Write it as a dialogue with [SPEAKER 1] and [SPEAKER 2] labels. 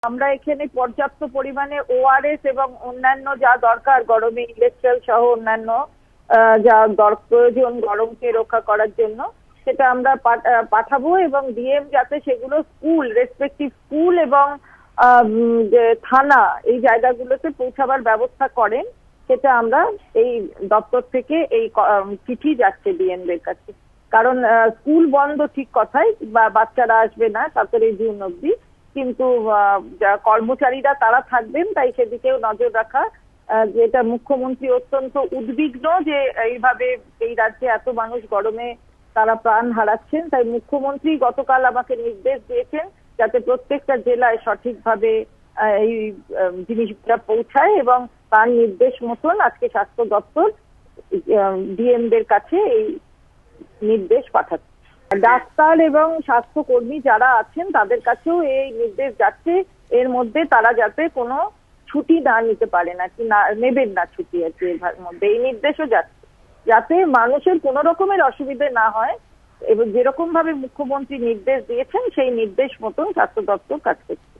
[SPEAKER 1] আমরা এখানে পর্যাপ্ত পরিমাণে ওআরএস এবং অন্যান্য যা দরকার গরমে ইলেকট্রল সহ অন্যান্য যা প্রয়োজন গরমকে রক্ষা করার জন্য সেটা আমরা পাঠাবো, এবং ডিএম যাতে সেগুলো রেসপেক্টিভ স্কুল এবং থানা এই জায়গাগুলোতে পৌঁছাবার ব্যবস্থা করেন, সেটা আমরা এই দপ্তর থেকে এই চিঠি যাচ্ছে ডিএম দের কাছে। কারণ স্কুল বন্ধ ঠিক কথাই, বাচ্চারা আসবে না 17 জুন অব্দি, কিন্তু কর্মচারীরা তারা থাকবেন, তাই সেদিকেও নজর রাখা। যেটা মুখ্যমন্ত্রী অত্যন্ত উদ্বিগ্ন যে এইভাবে এই রাজ্যে এত মানুষ গরমে তারা প্রাণ হারাচ্ছেন, তাই মুখ্যমন্ত্রী গতকাল আমাকে নির্দেশ দিয়েছেন যাতে প্রত্যেকটা জেলায় সঠিকভাবে এই জিনিসটা পৌঁছায়, এবং তার নির্দেশ মতন আজকে স্বাস্থ্য দপ্তর ডিএম দের কাছে এই নির্দেশ পাঠাচ্ছে। ডাক্তার এবং স্বাস্থ্যকর্মী যারা আছেন তাদের কাছেও এই নির্দেশ যাচ্ছে, এর মধ্যে তারা যাতে কোনো ছুটি না নিতে পারে না, কি না নেবেন না ছুটি আছে এর মধ্যে, এই নির্দেশও যাচ্ছে যাতে মানুষের কোনো রকমের অসুবিধা না হয়। এবং যেরকম ভাবে মুখ্যমন্ত্রী নির্দেশ দিয়েছেন সেই নির্দেশ মতন স্বাস্থ্য দপ্তর কাজ করছে।